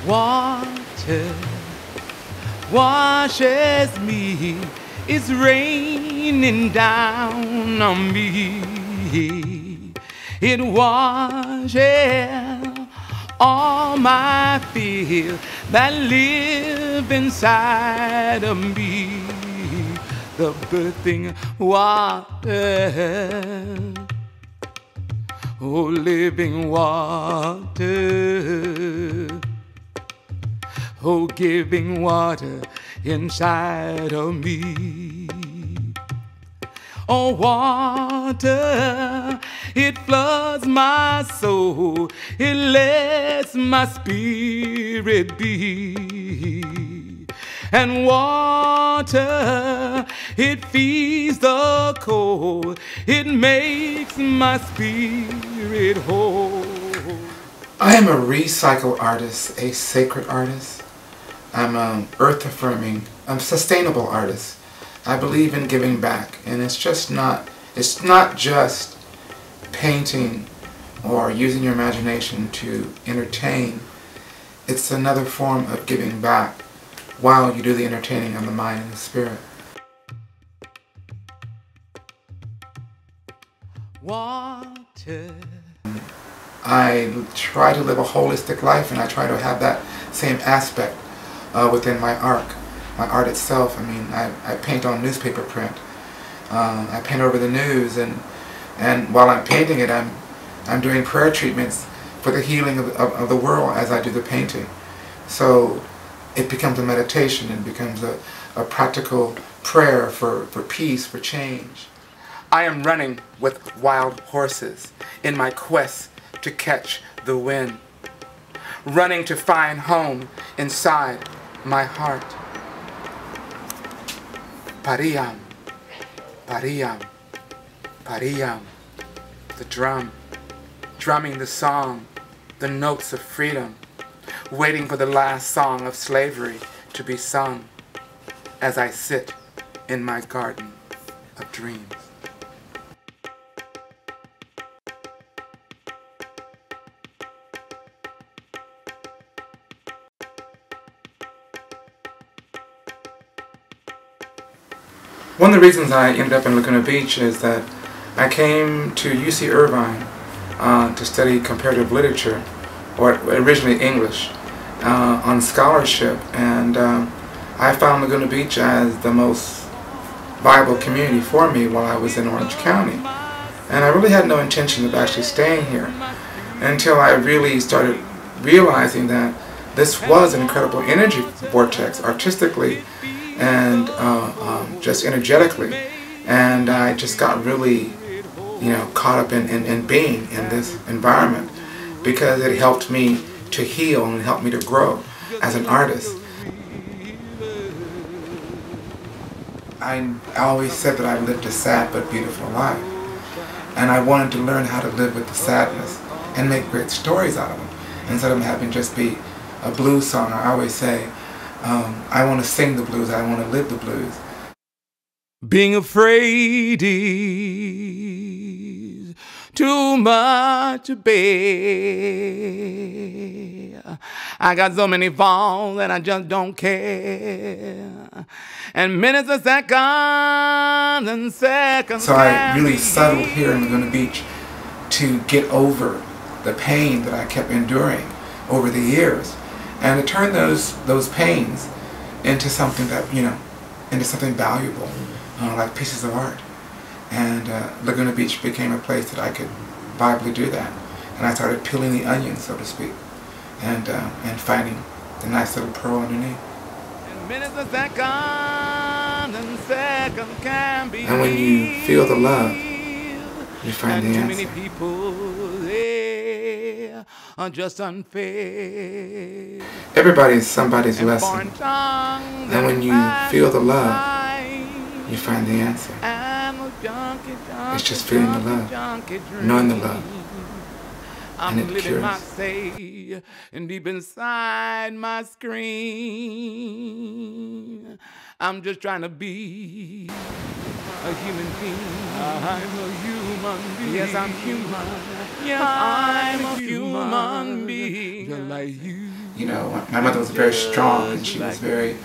Water washes me, it's raining down on me. It washes all my fears that live inside of me. The birthing water, oh living water, oh giving water inside of me. Oh water, it floods my soul, it lets my spirit be. And water, it feeds the cold, it makes my spirit whole. I am a recycle artist, a sacred artist. I'm an earth-affirming, sustainable artist. I believe in giving back, and it's not just painting or using your imagination to entertain. It's another form of giving back while you do the entertaining on the mind and the spirit. Water. I try to live a holistic life, and I try to have that same aspect within my art itself. I mean, I paint on newspaper print. I paint over the news, and while I'm painting it, I'm doing prayer treatments for the healing of the world as I do the painting. So it becomes a meditation and becomes a practical prayer for peace, for change. I am running with wild horses in my quest to catch the wind, running to find home inside my heart. Pariyam, pariyam, pariyam, the drum, drumming the song, the notes of freedom, waiting for the last song of slavery to be sung as I sit in my garden of dreams. One of the reasons I ended up in Laguna Beach is that I came to UC Irvine to study comparative literature, or originally English, on scholarship, and I found Laguna Beach as the most viable community for me while I was in Orange County. And I really had no intention of actually staying here until I really started realizing that this was an incredible energy vortex artistically and just energetically, and I just got really, caught up in being in this environment because it helped me to heal and helped me to grow as an artist. I always said that I lived a sad but beautiful life, and I wanted to learn how to live with the sadness and make great stories out of them instead of having just be a blues song. I always say, I want to sing the blues, I want to live the blues. Being afraid is too much to bear. I got so many falls that I just don't care. And minutes and seconds and seconds. So I really settled here in Laguna Beach to get over the pain that I kept enduring over the years, and to turn those pains into something that, into something valuable, like pieces of art. And Laguna Beach became a place that I could viably do that. And I started peeling the onion, so to speak, and finding the nice little pearl underneath. And when you feel the love, you find the answer. Are just unfair. Everybody is somebody's lesson. And when you feel the love, you find the answer. It's just feeling the love, knowing the love, and it cures. And deep inside my screen, I'm just trying to be a human being. I'm a human being. Yes, I'm human. Yes, I'm a human being. Just like you. You know, my mother was very strong, and she was very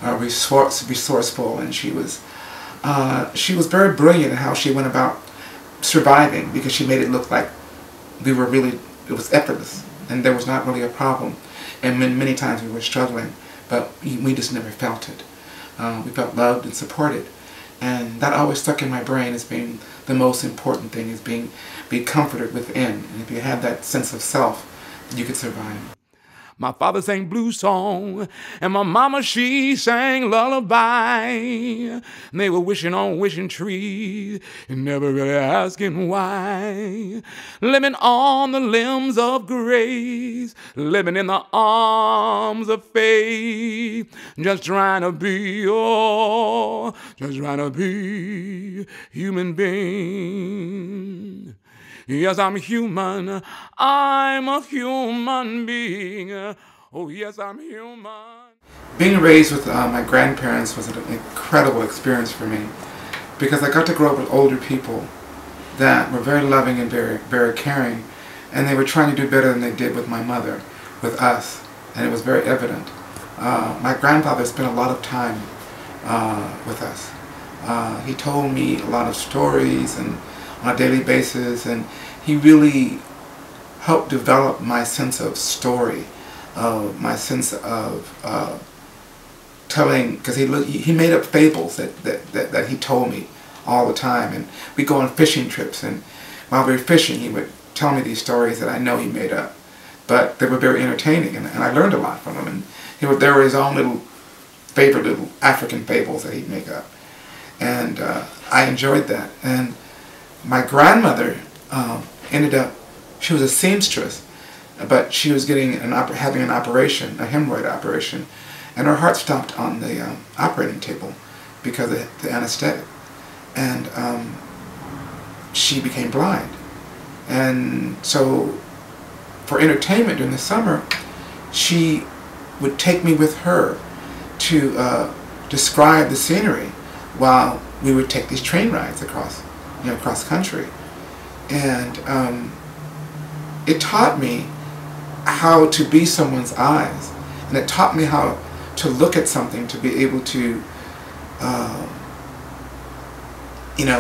resourceful, and she was very brilliant in how she went about surviving, because she made it look like it was effortless, and there was not really a problem. And many times we were struggling, but we just never felt it. We felt loved and supported. And that always stuck in my brain as being the most important thing, is be comforted within. And if you had that sense of self, you could survive. My father sang blues song, and my mama, she sang lullaby. And they were wishing on wishing trees, and never really asking why. Living on the limbs of grace, living in the arms of faith, just trying to be, just trying to be human being. Yes, I'm human. I'm a human being. Oh, yes, I'm human. Being raised with my grandparents was an incredible experience for me, because I got to grow up with older people that were very loving and very, very caring, and they were trying to do better than they did with my mother, with us, and it was very evident. My grandfather spent a lot of time with us. He told me a lot of stories and on a daily basis, and he really helped develop my sense of story, my sense of telling, because he made up fables that he told me all the time, and we go on fishing trips, and while we were fishing he would tell me these stories that I know he made up, but they were very entertaining, and I learned a lot from him, and there were his own little favorite little African fables that he'd make up, and I enjoyed that. And my grandmother ended up, she was a seamstress, but she was having an operation, a hemorrhoid operation, and her heart stopped on the operating table because of the anesthetic, and she became blind. And so for entertainment during the summer, she would take me with her to describe the scenery while we would take these train rides across country. And it taught me how to be someone's eyes, and it taught me how to look at something, to be able to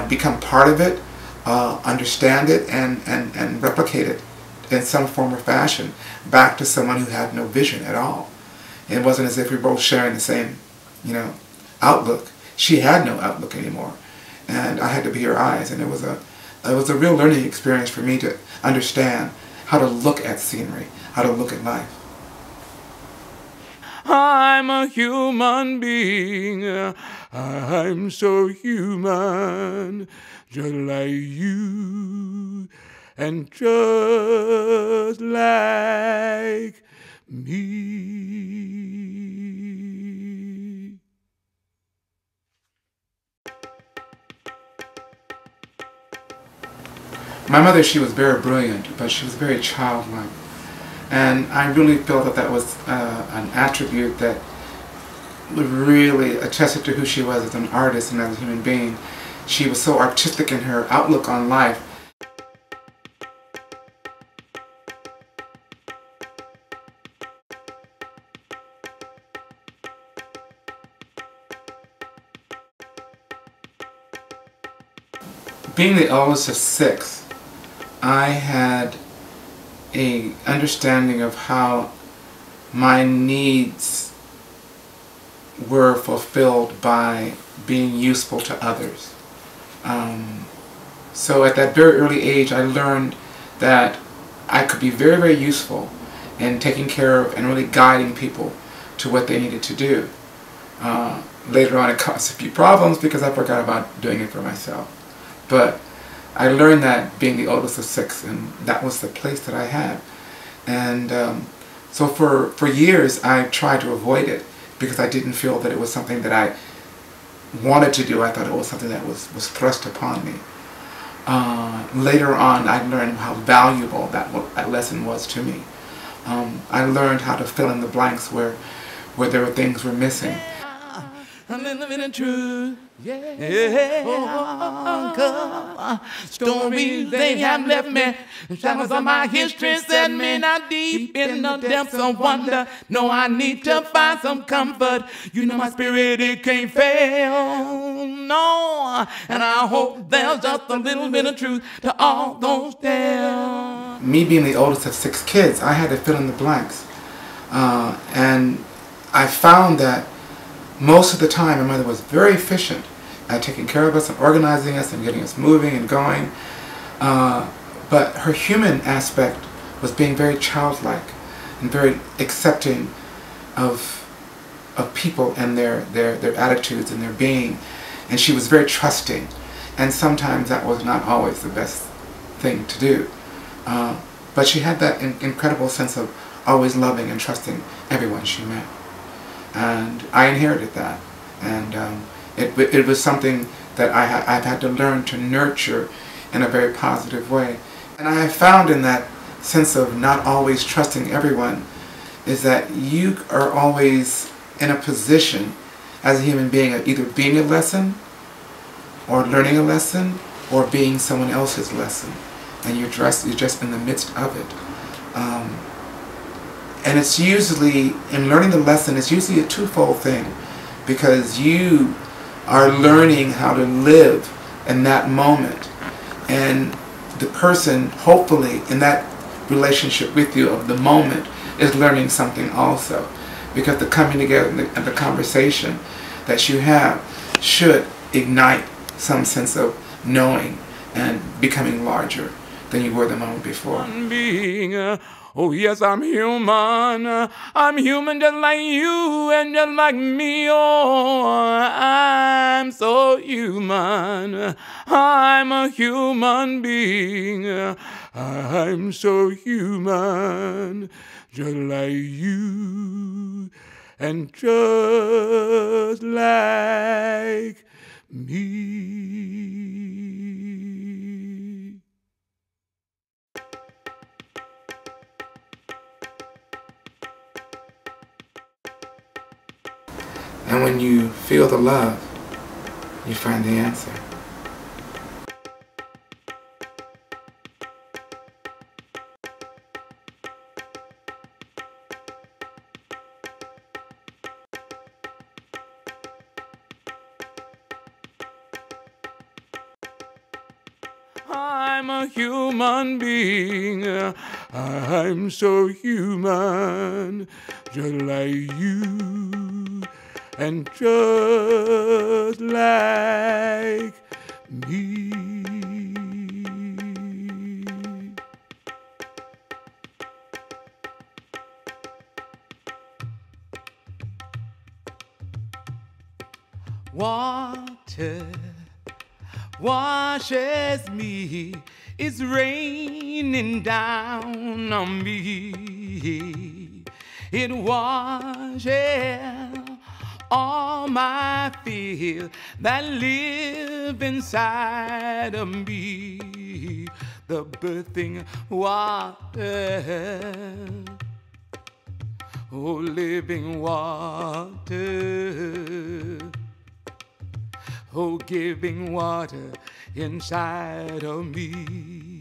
become part of it, understand it, and replicate it in some form or fashion back to someone who had no vision at all. It wasn't as if we were both sharing the same outlook. She had no outlook anymore, and I had to be her eyes, and it was a real learning experience for me to understand how to look at scenery, how to look at life. I'm a human being. I'm so human, just like you, and just like me. My mother, she was very brilliant, but she was very childlike. And I really felt that was an attribute that really attested to who she was as an artist and as a human being. She was so artistic in her outlook on life. Being the eldest of 6, I had an understanding of how my needs were fulfilled by being useful to others. So at that very early age, I learned that I could be very, very useful in taking care of and really guiding people to what they needed to do. Later on, it caused a few problems because I forgot about doing it for myself. But I learned that being the oldest of 6, and that was the place that I had. And so for years I tried to avoid it because I didn't feel that it was something that I wanted to do. I thought it was something that was thrust upon me. Later on I learned how valuable that lesson was to me. I learned how to fill in the blanks where there were things were missing. I'm living in truth. Yeah, oh, stories they have left me, shadows of my history set me now deep in the depths of wonder. No, I need to find some comfort. You know my spirit, it can't fail, no. And I hope there's just a little bit of truth to all those tales. Me being the oldest of 6 kids, I had to fill in the blanks. And I found that most of the time my mother was very efficient at taking care of us and organizing us and getting us moving and going. But her human aspect was being very childlike and very accepting of people and their attitudes and their being. And she was very trusting. And sometimes that was not always the best thing to do. But she had that incredible sense of always loving and trusting everyone she met. And I inherited that. And it was something that I've had to learn to nurture in a very positive way. And I have found in that sense of not always trusting everyone is that you are always in a position as a human being of either being a lesson or learning a lesson or being someone else's lesson. And you're just in the midst of it. And it's usually, in learning the lesson, it's usually a twofold thing, because you are learning how to live in that moment, and the person, hopefully, in that relationship with you of the moment, is learning something also, because the coming together and the conversation that you have should ignite some sense of knowing and becoming larger than you were the moment before. Oh yes, I'm human. I'm human just like you and just like me. Oh, I'm so human. I'm a human being. I'm so human, just like you and just like me. And when you feel the love, you find the answer. I'm a human being. I'm so human, just like you and just like me. Water washes me, it's raining down on me. It washes all my fears that live inside of me. The birthing water, oh living water, oh giving water inside of me.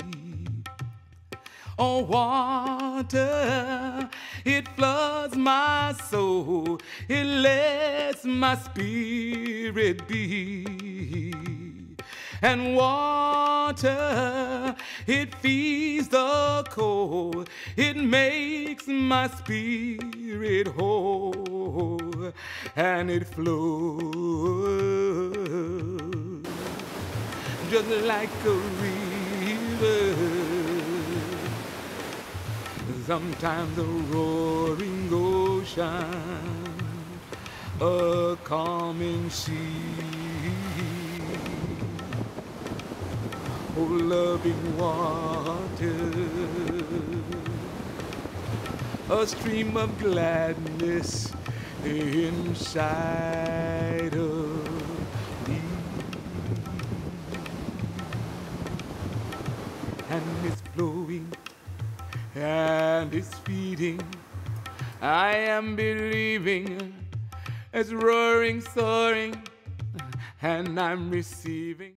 Oh, water, it floods my soul, it lets my spirit be. And water, it feeds the cold, it makes my spirit whole, and it flows just like a river. Sometimes a roaring ocean, a calming sea. Oh, loving water, a stream of gladness inside of me. And it's flowing and it's feeding. I am believing it's roaring, soaring, and I'm receiving.